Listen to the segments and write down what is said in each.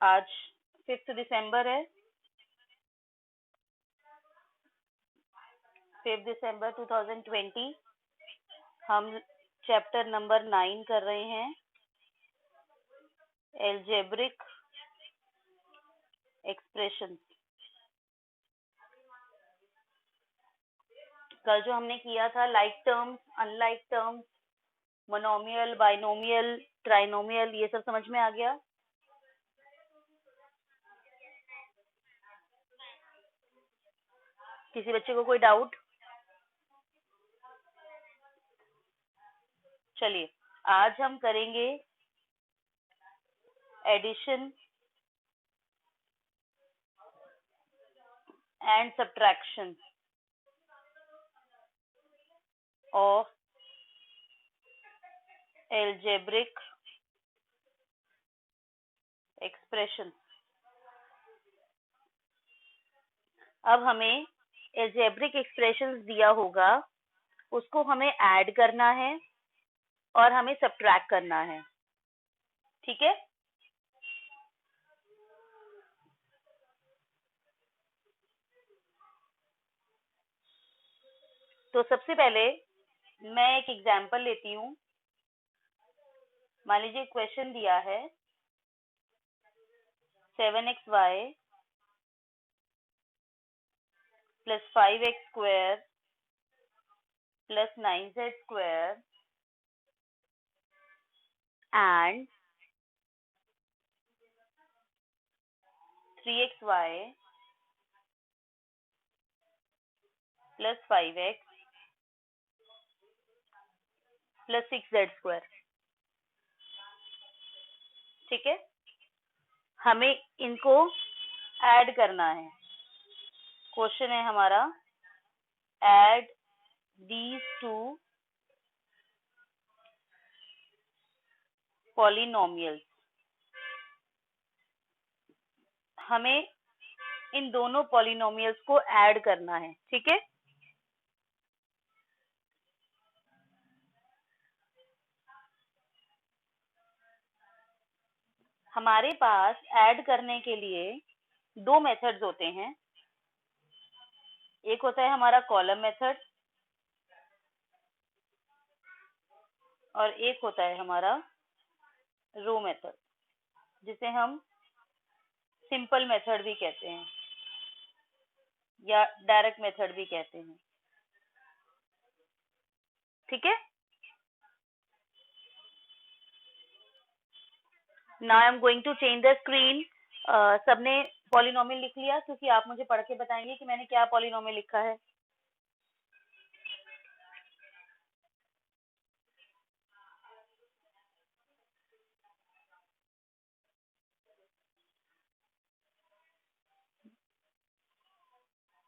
आज 5 दिसंबर है। 5 दिसंबर 2020। हम चैप्टर नंबर 9 कर रहे हैं, एल्जेब्रिक एक्सप्रेशन। कल जो हमने किया था like terms, unlike terms, monomial, binomial, trinomial, ये सब समझ में आ गया? किसी बच्चे को कोई डाउट? चलिए, आज हम करेंगे addition and subtraction of algebraic expression. अब हमें एल्जेब्रिक एक्सप्रेशंस दिया होगा, उसको हमें ऐड करना है और हमें सब्ट्रैक्ट करना है, ठीक है? तो सबसे पहले मैं एक एग्जांपल लेती हूँ। मान लीजिए क्वेश्चन दिया है 7xy plus 5x square plus 9z square and 3xy plus 5x plus 6z square. ठीक है, हमें इनको ऐड करना है। क्वेश्चन है हमारा, ऐड these two polynomials। हमें इन दोनों पॉलिनोमियल्स को ऐड करना है, ठीक है? हमारे पास ऐड करने के लिए दो मेथड्स होते हैं। एक होता है हमारा कॉलम मेथड और एक होता है हमारा रो मेथड, जिसे हम सिंपल मेथड भी कहते हैं या डायरेक्ट मेथड भी कहते हैं। ठीक है, now I am going to change the screen. सबने पॉलिनोमियल लिख लिया? क्योंकि आप मुझे पढ़ के बताएंगे कि मैंने क्या पॉलिनोमियल लिखा है।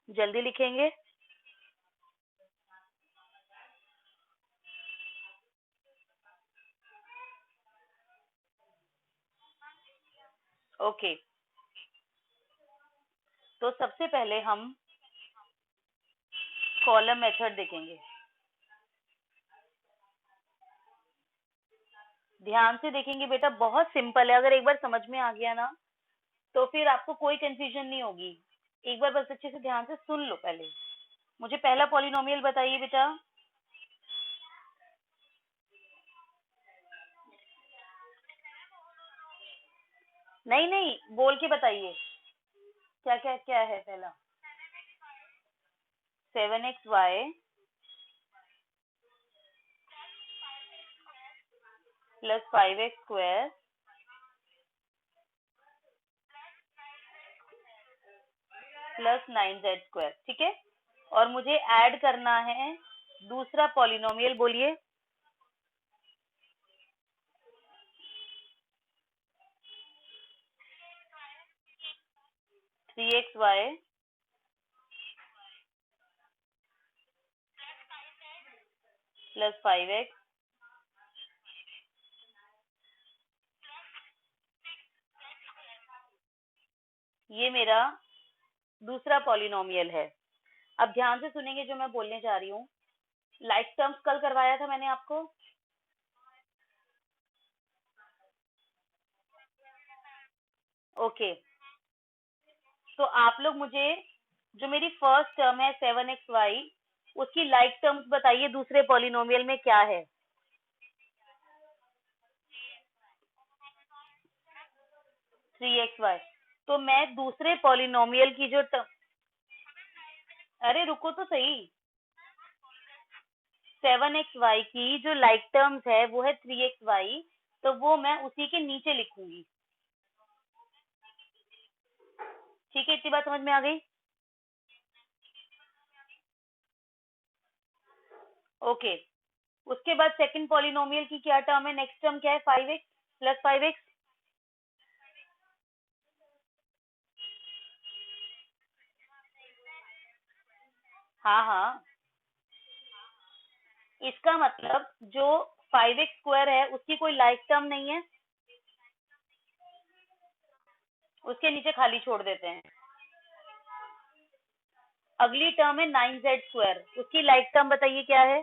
जल्दी लिखेंगे। ओके, तो सबसे पहले हम कॉलम मेथड देखेंगे। ध्यान से देखेंगे बेटा, बहुत सिंपल है। अगर एक बार समझ में आ गया ना तो फिर आपको कोई कंफ्यूजन नहीं होगी। एक बार बस अच्छे से ध्यान से सुन लो। पहले मुझे पहला पॉलिनोमियल बताइए बेटा। नहीं नहीं, बोल के बताइए क्या क्या क्या है। पहला 7xy plus 5x square plus 9z square. ठीक है, और मुझे ऐड करना है दूसरा पॉलिनोमियल। बोलिए। 3xy प्लस 5x ये मेरा दूसरा पॉलिनोमियल है। अब ध्यान से सुनेंगे जो मैं बोलने जा रही हूँ। लाइक टर्म्स कल करवाया था मैंने आपको। ओके, तो आप लोग मुझे जो मेरी फर्स्ट टर्म है 7xy, उसकी लाइक टर्म्स बताइए दूसरे पॉलिनोमियल में क्या है। 3xy। तो मैं दूसरे पॉलिनोमियल की जो टर्म, अरे रुको तो सही, 7xy की जो लाइक टर्म्स है वो है 3xy, तो वो मैं उसी के नीचे लिखूंगी। ठीक है, इतनी बात समझ में आ गई। ओके, उसके बाद सेकंड पॉलिनोमियल की क्या टर्म है, नेक्स्ट टर्म क्या है, 5x प्लस 5x। हाँ हाँ, इसका मतलब जो 5x² है उसकी कोई लाइक टर्म नहीं है, उसके नीचे खाली छोड़ देते हैं। अगली टर्म है 9z², उसकी लाइक टर्म बताइए क्या है।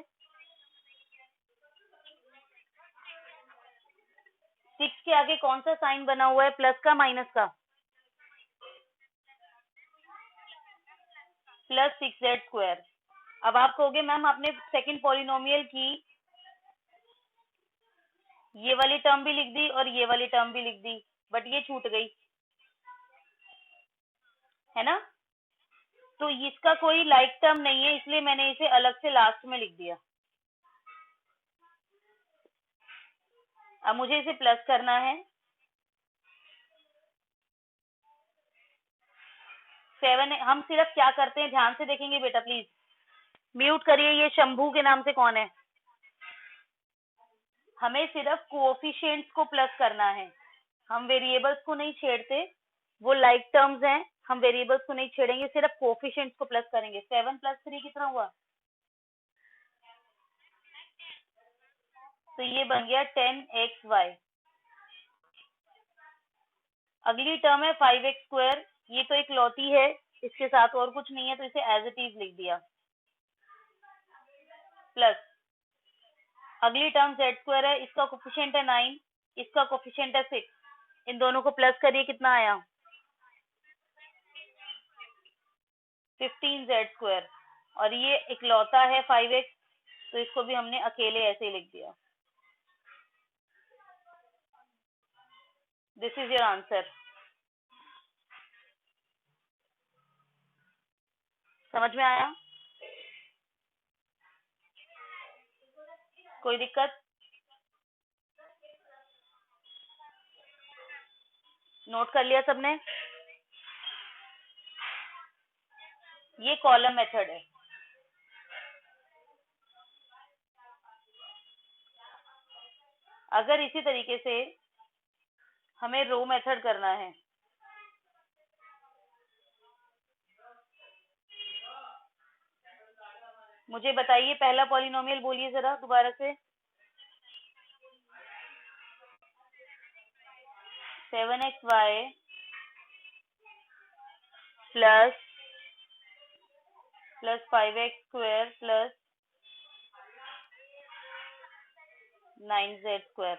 6 के आगे कौन सा साइन बना हुआ है, प्लस का माइनस का, +6z²। अब आप कहोगे मैम आपने सेकंड पॉलिनोमियल की ये वाली टर्म भी लिख दी और ये वाली टर्म भी लिख दी, बट ये छूट गई, है ना। तो इसका कोई लाइक टर्म नहीं है, इसलिए मैंने इसे अलग से लास्ट में लिख दिया। अब मुझे इसे प्लस करना है। 7, हम सिर्फ क्या करते हैं ध्यान से देखेंगे बेटा प्लीज, म्यूट करिए, ये शंभू के नाम से कौन है। हमें सिर्फ कोएफिशिएंट्स को प्लस करना है, हम वेरिएबल्स को नहीं छेड़ते, वो लाइक टर्म्स हैं, हम वेरिएबल्स को नहीं छेड़ेंगे, सिर्फ कोएफिशिएंट्स को प्लस करेंगे। 7 + 3 कितना हुआ, तो ये बन गया 10xy। अगली टर्म है 5x², ये तो एक लौती है, इसके साथ और कुछ नहीं है, तो इसे एज इट इज लिख दिया, प्लस अगली टर्म z² है, इसका कोफिशिएंट है 9, इसका कोफिशिएंट है 6, इन दोनों को प्लस करिए, कितना आया, 15z²। और ये इकलौता है 5x, तो इसको भी हमने अकेले ऐसे ही लिख दिया। This is your answer. समझ में आया, कोई दिक्कत, नोट कर लिया सबने। ये कॉलम मेथड है। अगर इसी तरीके से हमें रो मेथड करना है, मुझे बताइए पहला पॉलिनोमियल बोलिए जरा दोबारा से। 7xy plus 5x² plus 9z²।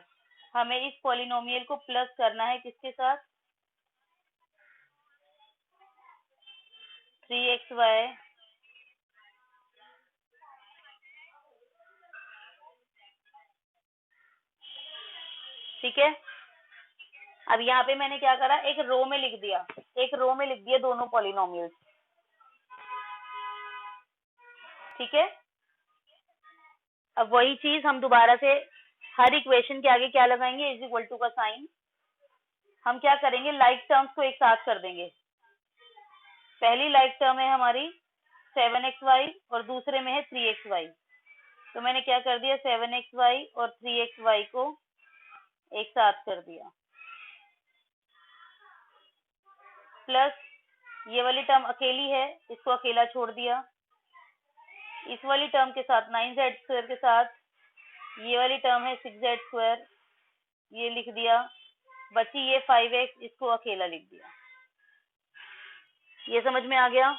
हमें इस पॉलिनोमियल को प्लस करना है किसके साथ, 3xy ठीक है। अब यहाँ पे मैंने क्या करा, एक रो में लिख दिया, एक रो में लिख दिया दोनों पॉलिनोमियल्स, ठीक है। अब वही चीज हम दोबारा से हर इक्वेशन के आगे क्या लगाएंगे, इज इक्वल टू का साइन। हम क्या करेंगे, लाइक टर्म्स को एक साथ कर देंगे। पहली लाइक टर्म है हमारी 7xy और दूसरे में है 3xy, तो मैंने क्या कर दिया, 7xy और 3xy को एक साथ कर दिया, प्लस ये वाली टर्म अकेली है, इसको अकेला छोड़ दिया, इस वाली टर्म के साथ 9z² के साथ ये वाली टर्म है 6z², ये लिख दिया, बची ये 5x, इसको अकेला लिख दिया। ये समझ में आ गया।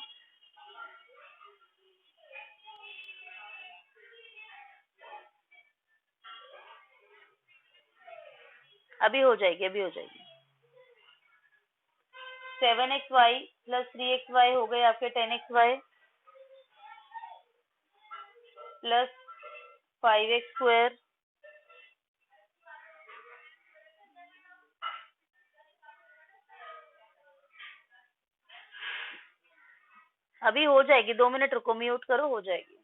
अभी हो जाएगी, अभी हो जाएगी। 7xy प्लस 3xy हो गए आपके 10xy प्लस 5x² अभी हो जाएगी, 2 मिनट रुको, म्यूट करो, हो जाएगी।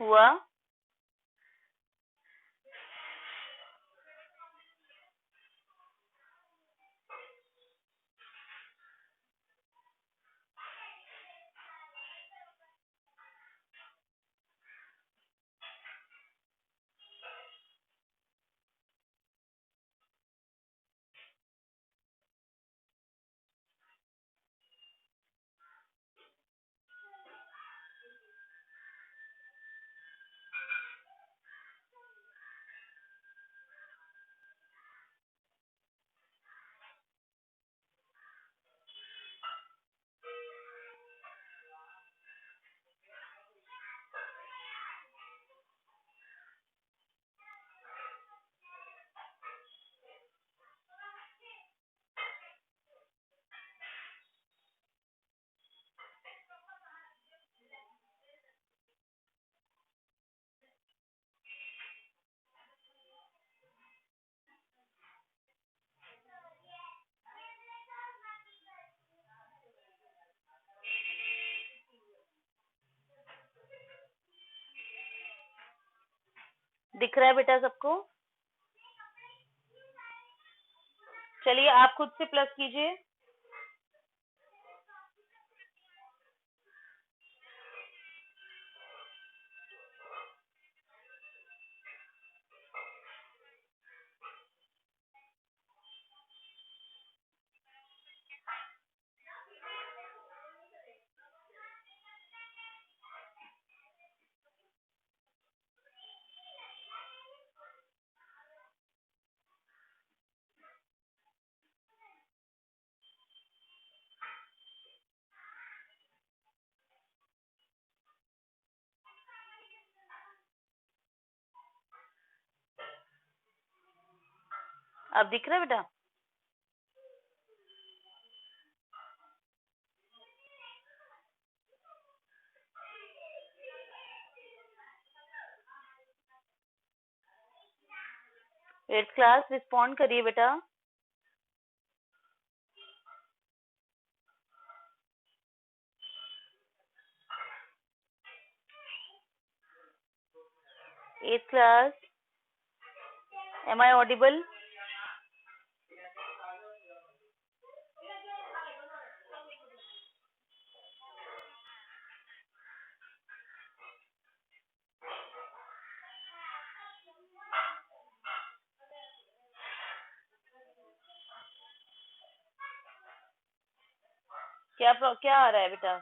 हुआ? दिख रहा है बेटा सबको? चलिए आप खुद से प्लस कीजिए। अब दिख रहा है बेटा? एट्थ क्लास रिस्पॉन्ड करिए बेटा। Eighth class, am I audible? क्या आ रहा है बेटा?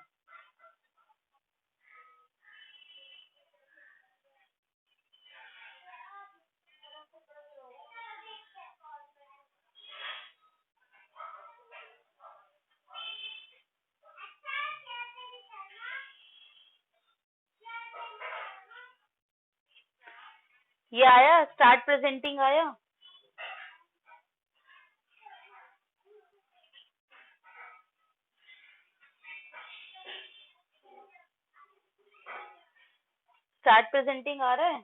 ये आया, स्टार्ट प्रेजेंटिंग आया? स्टार्ट प्रेजेंटिंग आ रहा है?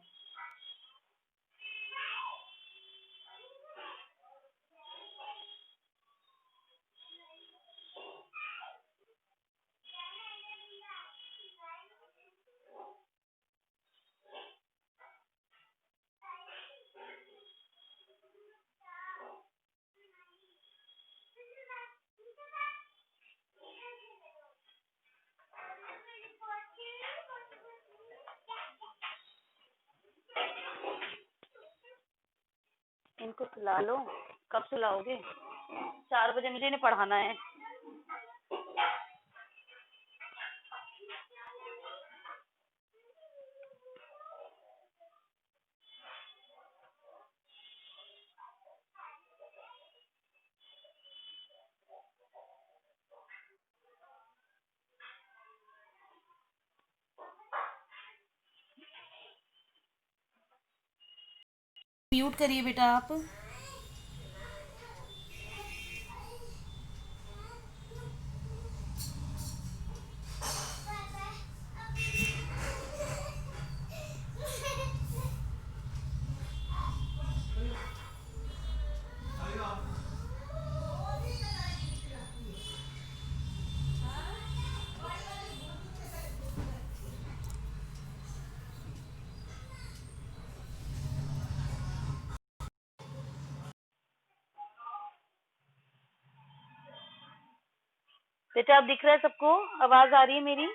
इनको सुला लो। कब सुलाओगे? 4 बजे मुझे इन्हें पढ़ाना है। म्यूट करिए बेटा आप। बेटा अब दिख रहा है सबको? आवाज आ रही है मेरी?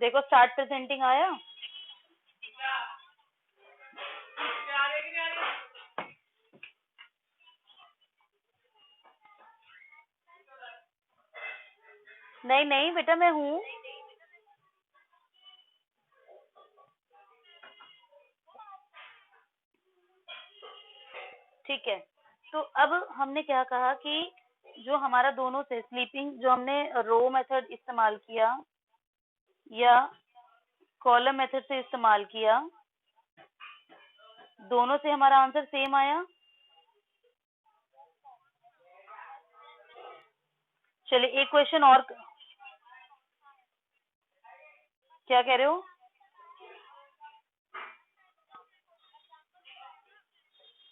देखो स्टार्ट प्रेजेंटिंग आया। नहीं नहीं बेटा मैं हूँ। ठीक है, तो अब हमने क्या कहा कि जो हमारा दोनों से स्लीपिंग, जो हमने रो मेथड इस्तेमाल किया या कॉलम मेथड से इस्तेमाल किया, दोनों से हमारा आंसर सेम आया। चलिए एक क्वेश्चन और। क्या कह रहे हो?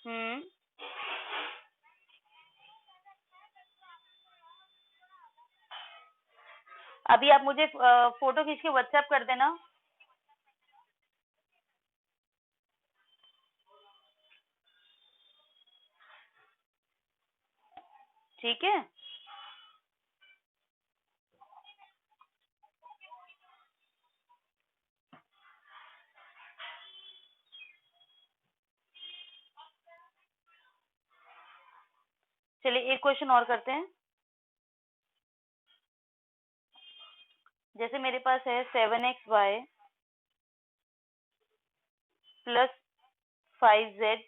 हम्म, अभी आप मुझे फोटो खींच के व्हाट्सएप कर देना। ठीक है, चलिए एक क्वेश्चन और करते हैं। जैसे मेरे पास है 7xy plus 5z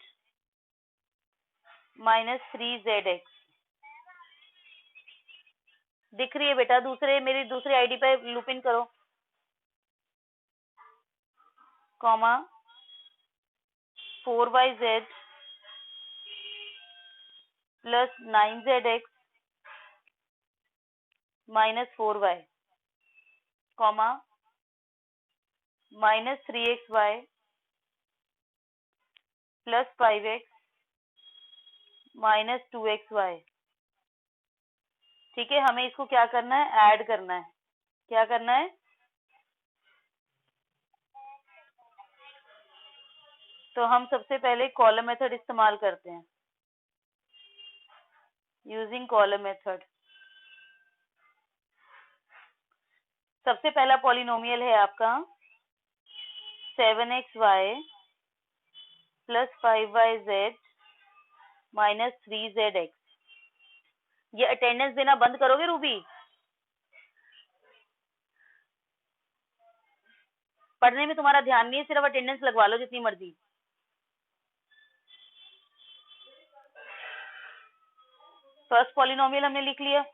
minus 3zx। दिख रही है बेटा? मेरी दूसरी आईडी पे लूप इन करो, comma 4yz plus 9zx minus 4y, comma minus 3xy plus 5x minus 2xy। ठीक है, हमें इसको क्या करना है? ऐड करना है। क्या करना है? तो हम सबसे पहले कॉलम मेथड इस्तेमाल करते हैं। यूजिंग कॉलम मेथड, सबसे पहला पॉलिनोमियल है आपका 7xy plus 5yz minus 3zx। ये अटेंडेंस देना बंद करोगे रूबी? पढ़ने में तुम्हारा ध्यान नहीं है, सिर्फ अटेंडेंस लगवा लो जितनी मर्जी। फर्स्ट पॉलिनोमियल हमने लिख लिया।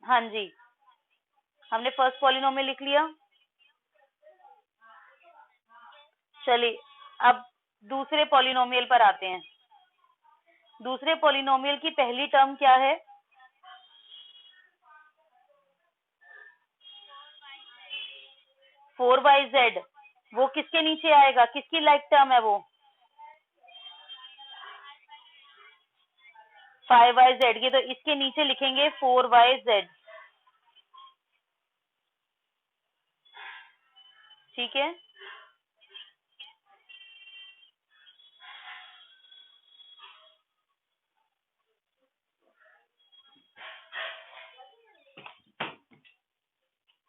हाँ जी, हमने फर्स्ट पॉलिनोमियल लिख लिया। चलिए अब दूसरे पॉलिनोमियल पर आते हैं। दूसरे पॉलिनोमियल की पहली टर्म क्या है? 4yz। वो किसके नीचे आएगा? किसकी लाइक टर्म है वो? 5yz की, तो इसके नीचे लिखेंगे 4yz। ठीक है,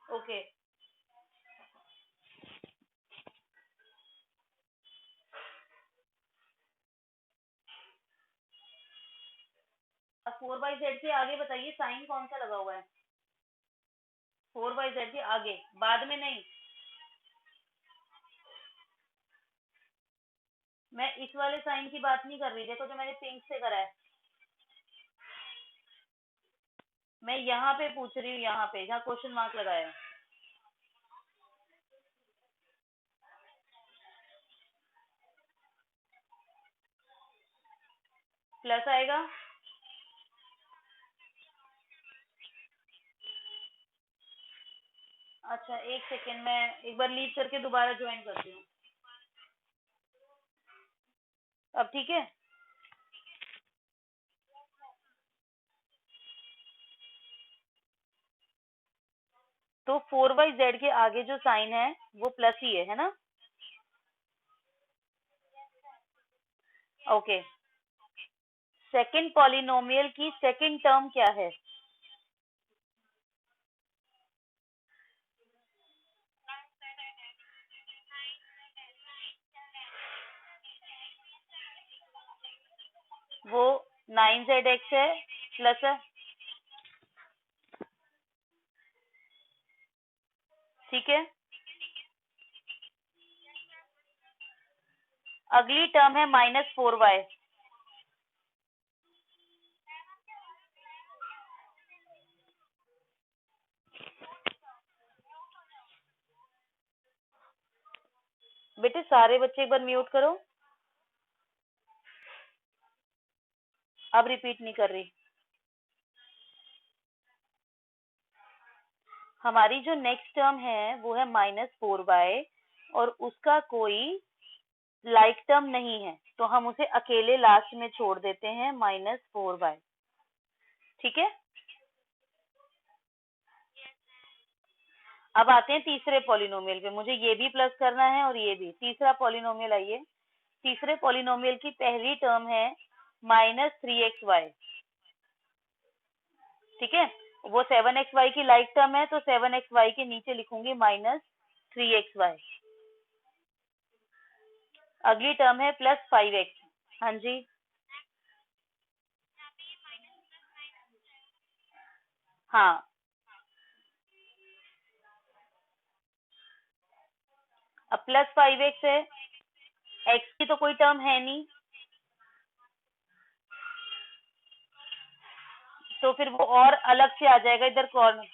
ओके। 4yz के आगे बताइए साइन कौन सा लगा हुआ है? 4yz के आगे, बाद में नहीं। मैं इस वाले साइन की बात नहीं कर रही, देखो जो मैंने पिंक से करा है। मैं यहाँ पे पूछ रही हूँ, यहाँ पे जहाँ क्वेश्चन मार्क लगाया है। प्लस आएगा। अच्छा एक सेकेंड, मैं एक बार लीव करके दोबारा ज्वाइन करती हूँ। अब ठीक है। तो 4y(z) के आगे जो साइन है वो प्लस ही है ना? ओके। सेकंड पॉलिनोमियल की सेकंड टर्म क्या है? वो 9zx है प्लस है, ठीक है। अगली टर्म है -4y। बेटे सारे बच्चे एक बार म्यूट करो। अब रिपीट नहीं कर रही। हमारी जो नेक्स्ट टर्म है वो है -4y और उसका कोई लाइक टर्म नहीं है, तो हम उसे अकेले लास्ट में छोड़ देते हैं -4y, ठीक है। अब आते हैं तीसरे पॉलिनोमियल पे। मुझे ये भी प्लस करना है और ये भी। तीसरा पॉलिनोमियल आइए। तीसरे पॉलिनोमियल की पहली टर्म है -3xy, ठीक है। वो 7xy की लाइक टर्म है, तो 7xy के नीचे लिखूंगी -3xy। अगली टर्म है +5x। हाँ जी, हाँ। अब +5x है, x की तो कोई टर्म है नहीं, तो फिर वो और अलग से आ जाएगा इधर कॉर्नर।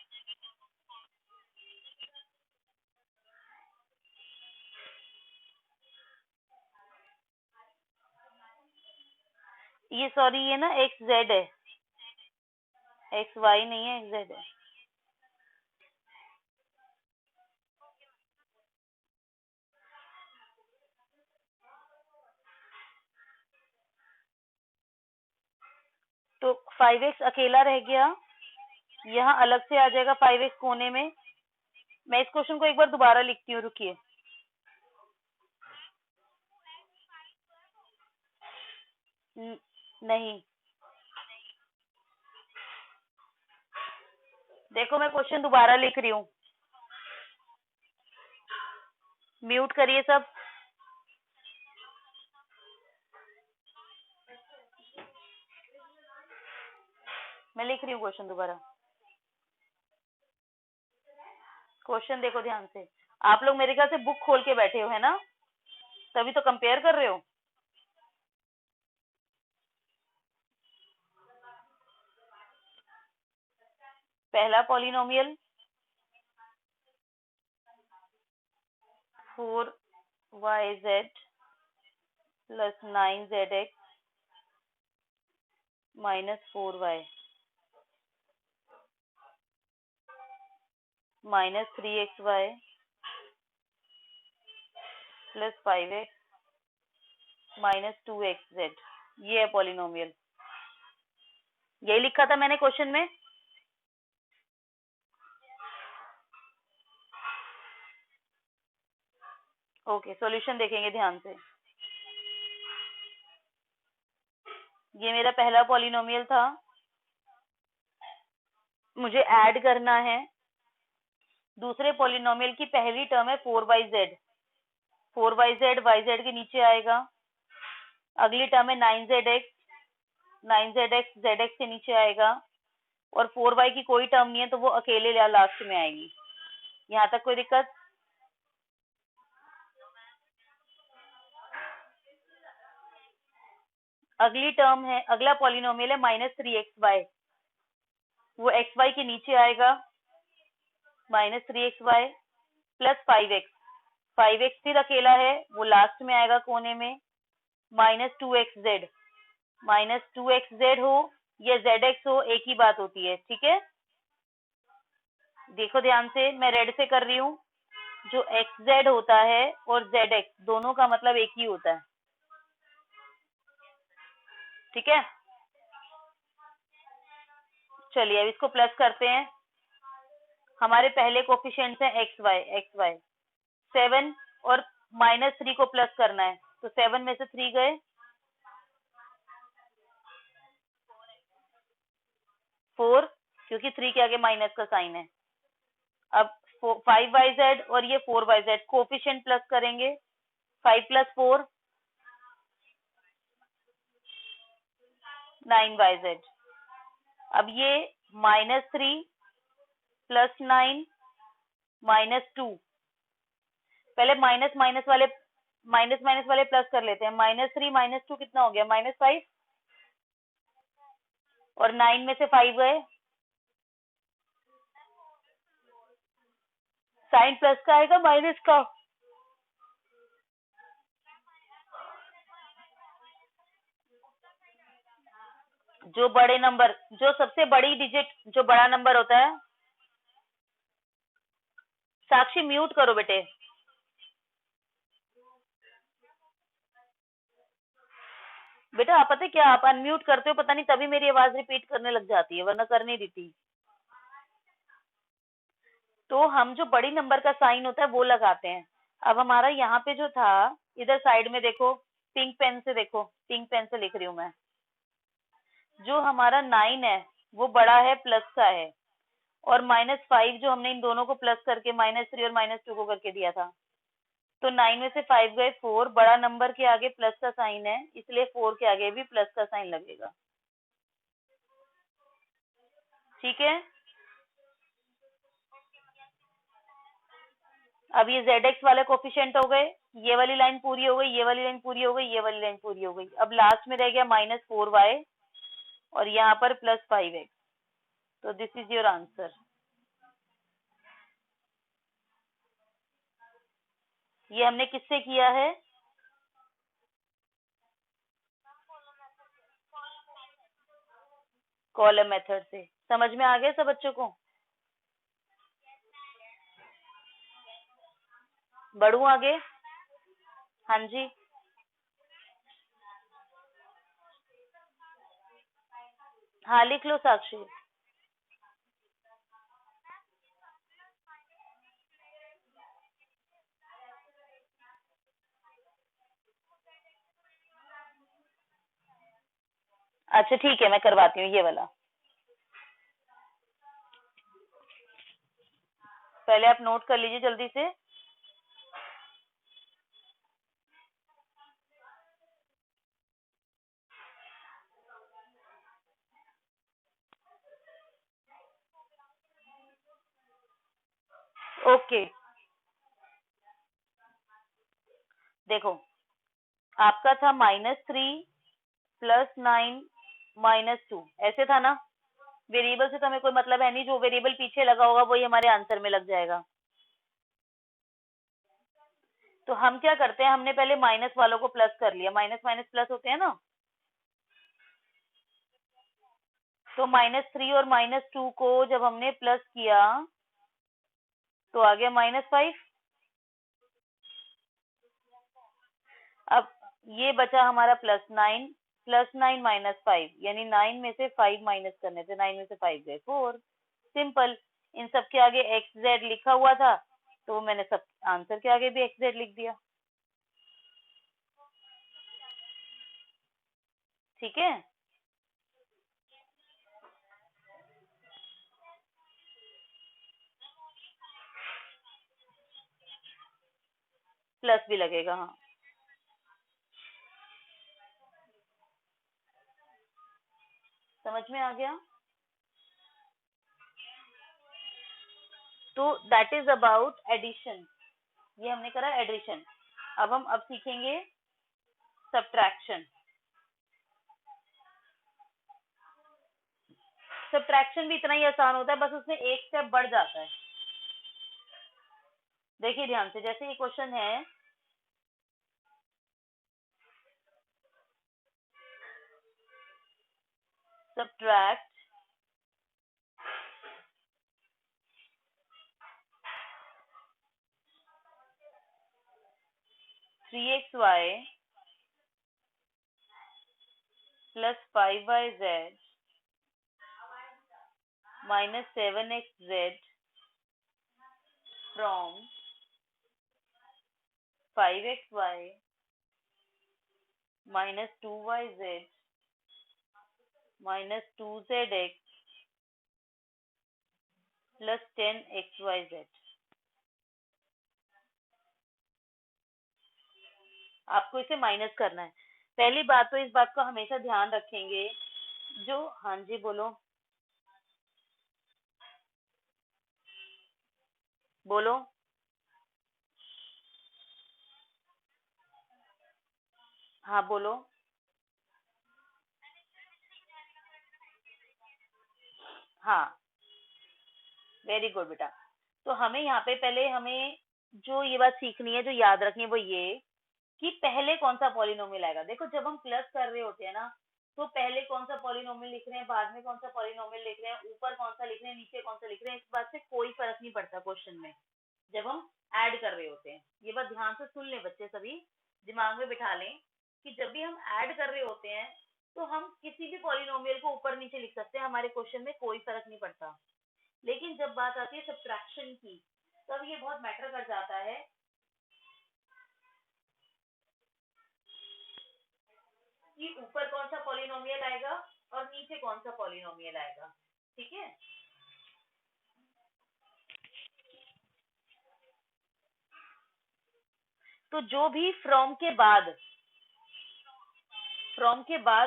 ये सॉरी, ये ना एक्स जेड है, एक्स वाई नहीं है, एक्स जेड है। तो 5x अकेला रह गया, यहाँ अलग से आ जाएगा 5x कोने में। मैं इस क्वेश्चन को एक बार दोबारा लिखती हूँ, रुकिए। नहीं, देखो मैं क्वेश्चन दोबारा लिख रही हूँ। म्यूट करिए सब। मैं लिख रही हूँ क्वेश्चन दोबारा। क्वेश्चन देखो ध्यान से। आप लोग मेरे ख्याल से बुक खोल के बैठे हो, है ना? तभी तो कंपेयर कर रहे हो। पहला polynomial 4yz plus 9zx -4y -3xy plus 5x -2xz। ये है पॉलिनोमियल। यही लिखा था मैंने क्वेश्चन में। ओके, सॉल्यूशन देखेंगे ध्यान से। ये मेरा पहला पॉलिनोमियल था, मुझे ऐड करना है। दूसरे पॉलिनोमियल की पहली टर्म है 4yz। 4yz yz के नीचे आएगा। अगली टर्म है 9zx, 9zx zx के नीचे आएगा। और 4y की कोई टर्म नहीं है, तो वो अकेले लास्ट में आएगी। यहाँ तक कोई दिक्कत? अगली टर्म है, अगला पॉलिनोमियल है -3xy। वो एक्स वाई के नीचे आएगा, -3xy प्लस 5x, 5x फिर अकेला है, वो लास्ट में आएगा कोने में, -2xz, -2xz हो या zx हो, एक ही बात होती है, ठीक है। देखो ध्यान से, मैं रेड से कर रही हूँ, जो xz होता है और zx दोनों का मतलब एक ही होता है, ठीक है। चलिए अब इसको प्लस करते हैं। हमारे पहले कोफिशिएंट्स हैं xy 7 और -3 को प्लस करना है, तो 7 में से 3 गए, 4, क्योंकि 3 के आगे माइनस का साइन है। अब 5yz और ये 4yz कोफिशिएंट प्लस करेंगे, 5 + 4 9yz। अब ये -3 + 9 -2, पहले माइनस माइनस वाले प्लस कर लेते हैं। -3 -2 कितना हो गया, -5, और 9 में से 5 गए, साइन प्लस का आएगा माइनस का, जो बड़े नंबर, जो सबसे बड़ी डिजिट, जो बड़ा नंबर होता है। साक्षी म्यूट करो बेटे। बेटा आप पता है क्या, आप अनम्यूट करते हो पता नहीं, तभी मेरी आवाज रिपीट करने लग जाती है, वरना कर नहीं देती। तो हम जो बड़ी नंबर का साइन होता है वो लगाते हैं। अब हमारा यहाँ पे जो था, इधर साइड में देखो, पिंक पेन से देखो, पिंक पेन से लिख रही हूँ मैं, जो हमारा 9 है वो बड़ा है, प्लस का है, और -5 जो हमने इन दोनों को प्लस करके -3 और -2 को करके दिया था, तो 9 में से 5 गए, 4, बड़ा नंबर के आगे प्लस का साइन है, इसलिए 4 के आगे भी प्लस का साइन लगेगा, ठीक है। अब ये zx वाले कोफिशिएंट हो गए, ये वाली लाइन पूरी हो गई, ये वाली लाइन पूरी हो गई, ये वाली लाइन पूरी हो गई। अब लास्ट में रह गया -4y और यहाँ पर +5x, तो दिस इज योर आंसर। ये हमने किससे किया है, कॉलम मेथड से। समझ में आ गया सब बच्चों को? बढ़ू आगे? हाँ जी, हाँ लिख लो साक्षी। अच्छा ठीक है, मैं करवाती हूँ ये वाला। पहले आप नोट कर लीजिए जल्दी से। ओके, देखो आपका था -3 + 9 -2, ऐसे था ना। वेरिएबल से तो हमें कोई मतलब है नहीं, जो वेरिएबल पीछे लगा होगा वही हमारे आंसर में लग जाएगा। तो हम क्या करते हैं, हमने पहले माइनस वालों को प्लस कर लिया, माइनस माइनस प्लस होते हैं ना, तो -3 और -2 को जब हमने प्लस किया तो आ गया -5। अब ये बचा हमारा +9, +9 -5, यानी 9 में से 5 माइनस करने थे, 9 में से 5 गए 4। सिंपल। इन सब के आगे XZ लिखा हुआ था, तो मैंने सब आंसर के आगे भी XZ लिख दिया, ठीक है। प्लस भी लगेगा, हाँ। समझ में आ गया? तो दैट इज अबाउट एडिशन, ये हमने करा एडिशन। अब सीखेंगे सब्ट्रैक्शन। सब्ट्रैक्शन भी इतना ही आसान होता है, बस उसमें एक स्टेप बढ़ जाता है। देखिए ध्यान से, जैसे ये क्वेश्चन है, subtract three x y plus 5yz minus 7xz from 5xy minus 2yz minus 2zx plus 10xyz। आपको इसे माइनस करना है। पहली बात तो इस बात को हमेशा ध्यान रखेंगे, जो, हाँ जी बोलो बोलो। हाँ बोलो। हाँ वेरी गुड बेटा। तो हमें यहाँ पे पहले हमें जो ये बात सीखनी है, जो याद रखनी है, वो ये कि पहले कौन सा पॉलिनोमियल आएगा। देखो जब हम प्लस कर रहे होते हैं ना, तो पहले कौन सा पॉलिनोमियल लिख रहे हैं, बाद में कौन सा पॉलिनोमियल लिख रहे हैं, ऊपर कौन सा लिख रहे हैं, नीचे कौन सा लिख रहे हैं, इस बात से कोई फर्क नहीं पड़ता क्वेश्चन में जब हम ऐड कर रहे होते हैं। ये बात ध्यान से सुन लें बच्चे, सभी दिमाग में बिठा लें कि जब भी हम ऐड कर रहे होते हैं तो हम किसी भी पॉलिनोमियल को ऊपर नीचे लिख सकते हैं, हमारे क्वेश्चन में कोई फर्क नहीं पड़ता। लेकिन जब बात आती है सब्ट्रैक्शन की, तब ये बहुत मैटर कर जाता है कि ऊपर कौन सा पॉलिनोमियल आएगा और नीचे कौन सा पॉलिनोमियल आएगा। ठीक है, तो जो भी फ्रॉम के बाद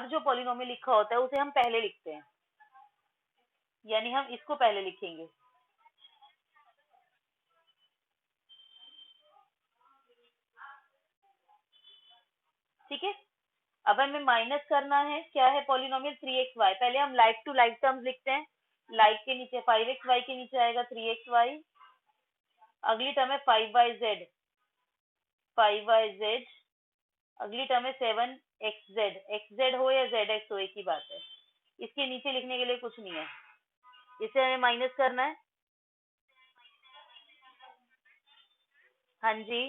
जो पॉलिनोमियल लिखा होता है उसे हम पहले लिखते हैं, यानी हम इसको पहले लिखेंगे। ठीक है, अब हमें माइनस करना है, क्या है पॉलिनोमियल 3xy। पहले हम लाइक टू लाइक टर्म्स लिखते हैं। लाइक के नीचे 5xy के नीचे आएगा 3xy, अगली टर्म है 5yz, 5yz, अगली टर्म है 7xz, xz हो या zx हो एक ही बात है, इसके नीचे लिखने के लिए कुछ नहीं है, इसे हमें माइनस करना है। हाँ जी,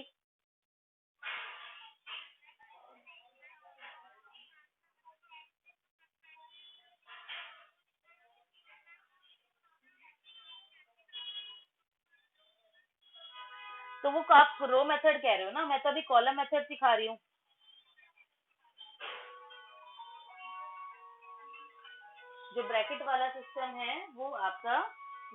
तो वो आप रो मेथड कह रहे हो ना, मैं तो अभी कॉलम मेथड सिखा रही हूँ। जो ब्रैकेट वाला सिस्टम है वो आपका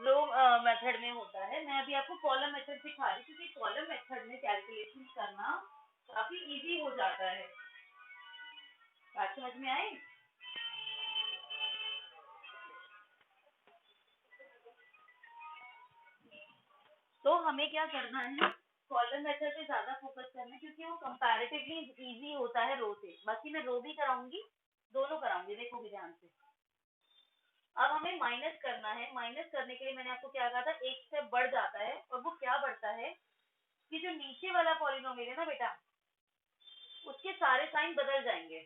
रो मेथड में होता है। मैं अभी आपको कॉलम मेथड सिखा रही हूँ, क्योंकि कॉलम मेथड में कैलकुलेशन करना काफी इजी हो जाता है। बात समझ में आई? तो हमें क्या करना है, कॉलम मेथड पे ज्यादा फोकस करना है, क्योंकि वो कंपैरेटिवली इजी होता है रो से। बाकी मैं रो भी कराऊंगी, दोनों कराऊंगी, देखोगे ध्यान से। अब हमें माइनस करना है। माइनस करने के लिए मैंने आपको क्या कहा था, एक स्टेप बढ़ जाता है, और वो क्या बढ़ता है कि जो नीचे वाला पॉलिनोमियल है ना बेटा, उसके सारे साइन बदल जाएंगे।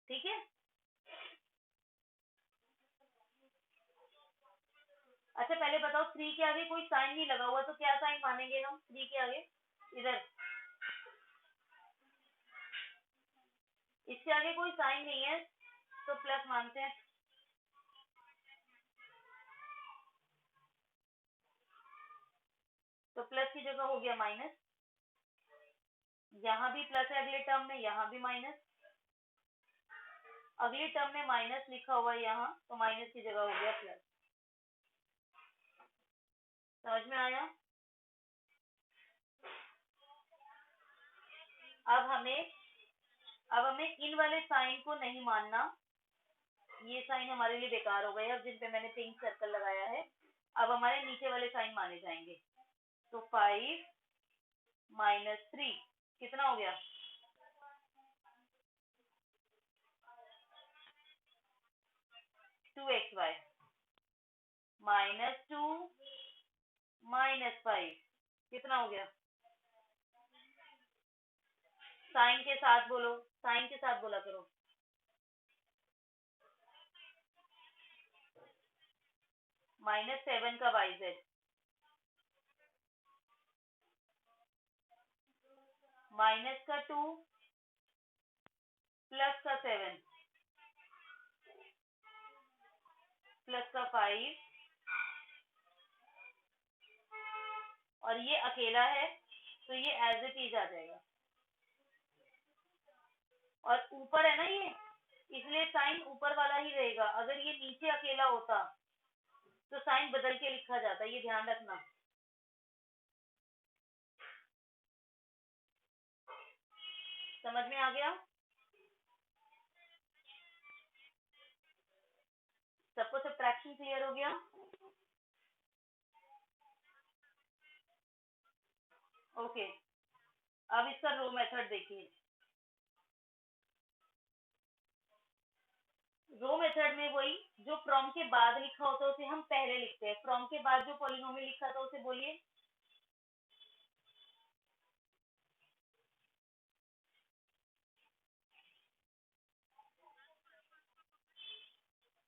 ठीक है, अच्छा पहले बताओ, 3 के आगे कोई साइन नहीं लगा हुआ, तो क्या साइन मानेंगे हम 3 के आगे? इधर इसके आगे कोई साइन नहीं है, तो प्लस मानते हैं। तो प्लस की जगह हो गया माइनस, यहाँ भी प्लस है अगले टर्म में, यहाँ भी माइनस, अगली टर्म में माइनस लिखा हुआ है यहाँ, तो माइनस की जगह हो गया प्लस। समझ में आया? अब हमें इन वाले साइन को नहीं मानना, ये साइन हमारे लिए बेकार हो गए अब, जिन पे मैंने पिंक सर्कल लगाया है। अब हमारे नीचे वाले साइन माने जाएंगे। तो 5 माइनस 3 कितना हो गया? 2xy -2 -5 कितना हो गया? साइन के साथ बोलो, साइन के साथ बोला करो। -7 का yz माइनस का 2 प्लस का 7 प्लस का 5 और ये अकेला है तो ये एज इट इज आ जाएगा। और ऊपर है ना ये, इसलिए साइन ऊपर वाला ही रहेगा। अगर ये नीचे अकेला होता तो साइन बदल के लिखा जाता, ये ध्यान रखना। समझ में आ गया? सबको सब्ट्रैक्शन क्लियर हो गया? ओके, अब इसका रो मेथड देखिए। रो मेथड में वही जो फ्रॉम के बाद लिखा होता है उसे हम पहले लिखते हैं। फ्रॉम के बाद जो पॉलिनोमियल लिखा था उसे बोलिए।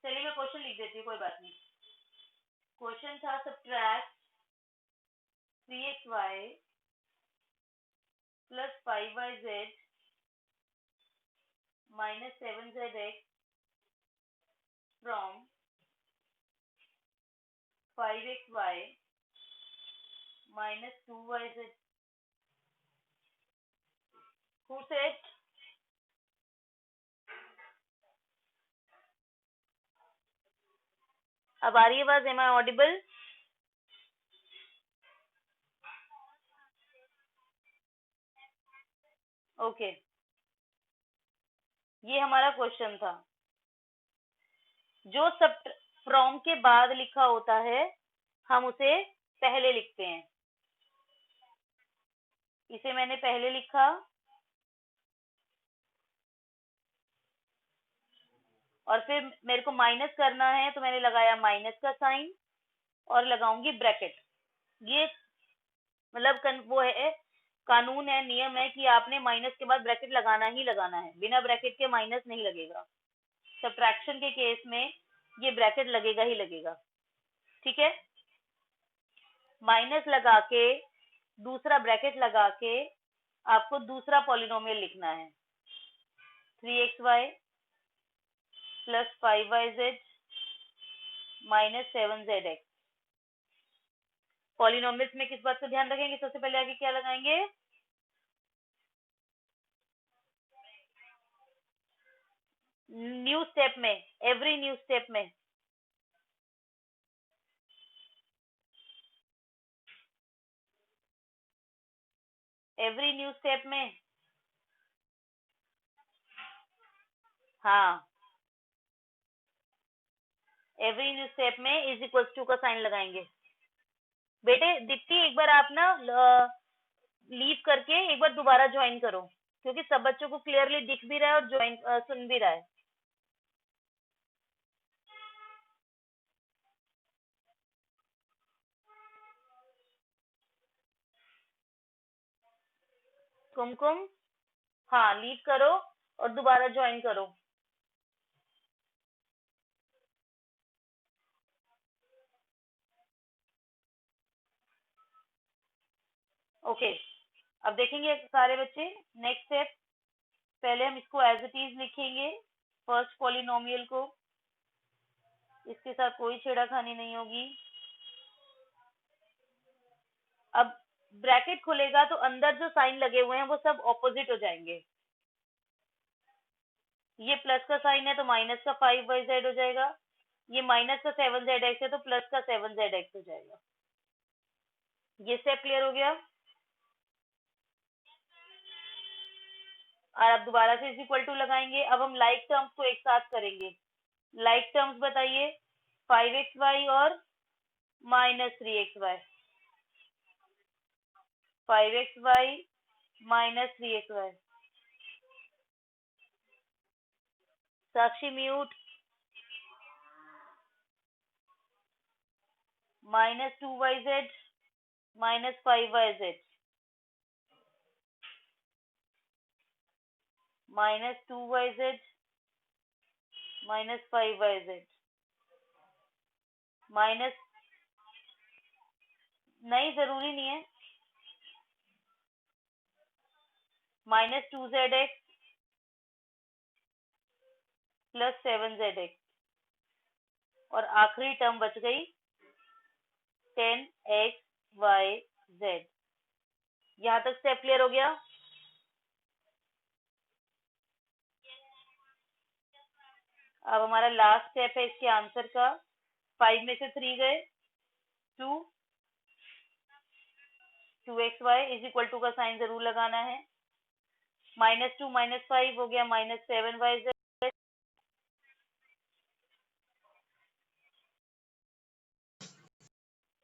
चलिए मैं क्वेश्चन लिख देती हूँ, कोई बात नहीं। क्वेश्चन था subtract 3xy plus 5yz minus 7zx from 5xy minus 2yz. Who said? अब आ रही है आवाज? M I Audible? ओके, ये हमारा क्वेश्चन था। जो सब फ्रॉम के बाद लिखा होता है हम उसे पहले लिखते हैं। इसे मैंने पहले लिखा और फिर मेरे को माइनस करना है तो मैंने लगाया माइनस का साइन और लगाऊंगी ब्रैकेट। ये मतलब वो है, कानून है, नियम है कि आपने माइनस के बाद ब्रैकेट लगाना ही लगाना है, बिना ब्रैकेट के माइनस नहीं लगेगा। सब्ट्रैक्शन के केस में ये ब्रैकेट लगेगा ही लगेगा, ठीक है। माइनस लगा के दूसरा ब्रैकेट लगा के आपको दूसरा पॉलिनोमियल लिखना है। 3xy plus 5yz minus 7zx। Polynomials में किस बात का ध्यान रखेंगे? सबसे पहले आगे क्या लगाएंगे? न्यू स्टेप में, एवरी न्यू स्टेप में। एवरी न्यू स्टेप में, हाँ, एवरी न्यू स्टेप में इज इक्वल टू का साइन लगाएंगे। बेटे दीप्ति, एक बार आप ना लीव करके एक बार दोबारा ज्वाइन करो, क्योंकि सब बच्चों को क्लियरली दिख भी रहा है और ज्वाइन सुन भी रहा है। कुमकुम, हाँ लीव करो और दोबारा ज्वाइन करो। ओके, अब देखेंगे सारे बच्चे। नेक्स्ट स्टेप, पहले हम इसको एज इट इज लिखेंगे, फर्स्ट पॉलिनोमियल को। इसके साथ कोई छेड़ाखानी नहीं होगी। अब ब्रैकेट खुलेगा तो अंदर जो साइन लगे हुए हैं वो सब ऑपोजिट हो जाएंगे। ये प्लस का साइन है तो माइनस का 5yz हो जाएगा, ये माइनस का 7zx है तो प्लस का 7zx हो जाएगा। ये स्टेप क्लियर हो गया। और अब दोबारा से इज इक्वल टू लगाएंगे। अब हम लाइक टर्म्स को एक साथ करेंगे। लाइक टर्म्स बताइए। 5xy और -3xy। 5xy -3xy। साक्षी mute. -2yz -5yz -2yz -5yz minus, नहीं जरूरी नहीं है, -2zx +7zx और आखिरी टर्म बच गई 10xyz। यहाँ तक स्टेप क्लियर हो गया? अब हमारा लास्ट स्टेप है इसके आंसर का। 5 में से 3 गए, 2xy इज इक्वल टू का साइन जरूर लगाना है। -2 -5 हो गया -7yz।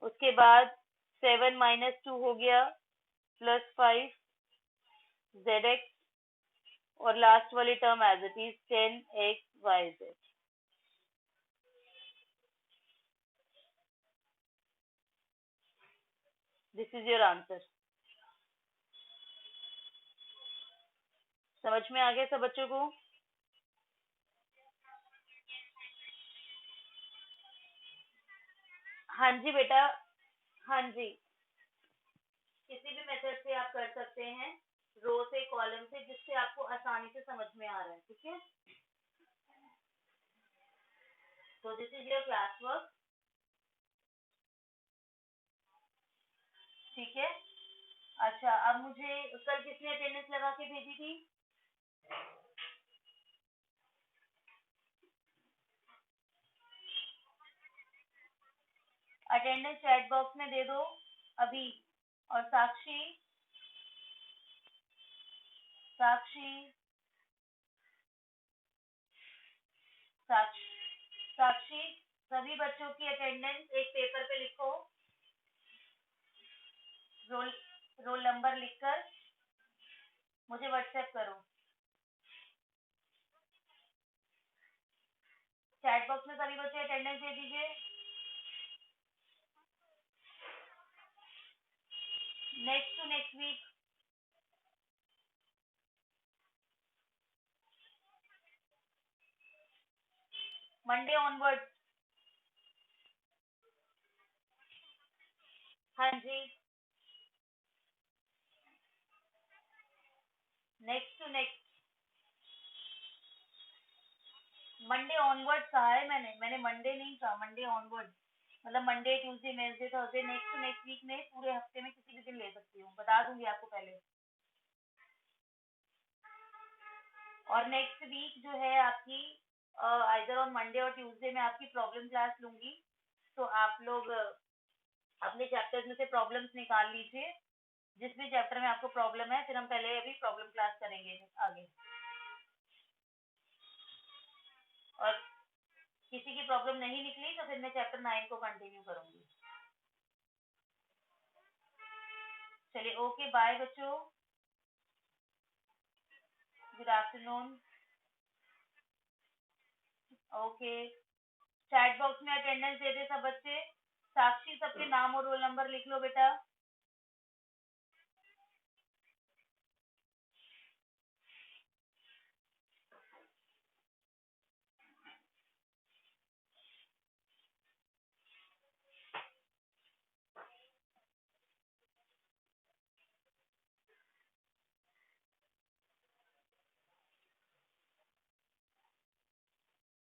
उसके बाद 7 -2 हो गया +5zx और लास्ट वाली term as it is 10xyz। This is your answer. समझ में आ गया सब बच्चों को? हाँ जी बेटा, हाँ जी, किसी भी मेथड से आप कर सकते हैं, रो से, कॉलम से, जिससे आपको आसानी से समझ में आ रहा है। ठीक है, तो this is your class work. ठीक है, अच्छा अब मुझे कल किसने अटेंडेंस लगा के भेजी थी? अटेंडेंस चैट बॉक्स में दे दो अभी। और साक्षी, साक्षी, साक्षी, साक्षी, सभी बच्चों की अटेंडेंस एक पेपर पे लिखो, रोल रोल नंबर लिखकर मुझे व्हाट्सएप करो। चैट बॉक्स में सभी बच्चे अटेंडेंस दे दीजिए। Next to next week, Monday onward. हाँ जी, next to next, Monday onward कहा है मैंने मंडे नहीं कहा, मंडे ऑनवर्ड मतलब Monday, Tuesday, Wednesday, Thursday, next to next week में पूरे हफ्ते में किसी भी दिन ले सकती हूँ, बता दूंगी आपको पहले। और नेक्स्ट वीक जो है आपकी आइदर ऑन मंडे और ट्यूसडे में आपकी प्रॉब्लम क्लास लूंगी, तो आप लोग अपने चैप्टर्स में से प्रॉब्लम्स निकाल लीजिए। जिस भी चैप्टर में आपको प्रॉब्लम है, फिर हम पहले अभी प्रॉब्लम क्लास करेंगे आगे। और किसी की प्रॉब्लम नहीं निकली तो फिर मैं चैप्टर 9 को कंटिन्यू करूंगी। चलिए, ओके, बाय बच्चों, good afternoon. Okay, chat box में अटेंडेंस दे दे सब बच्चे। साक्षी, सबके नाम और रोल नंबर लिख लो बेटा।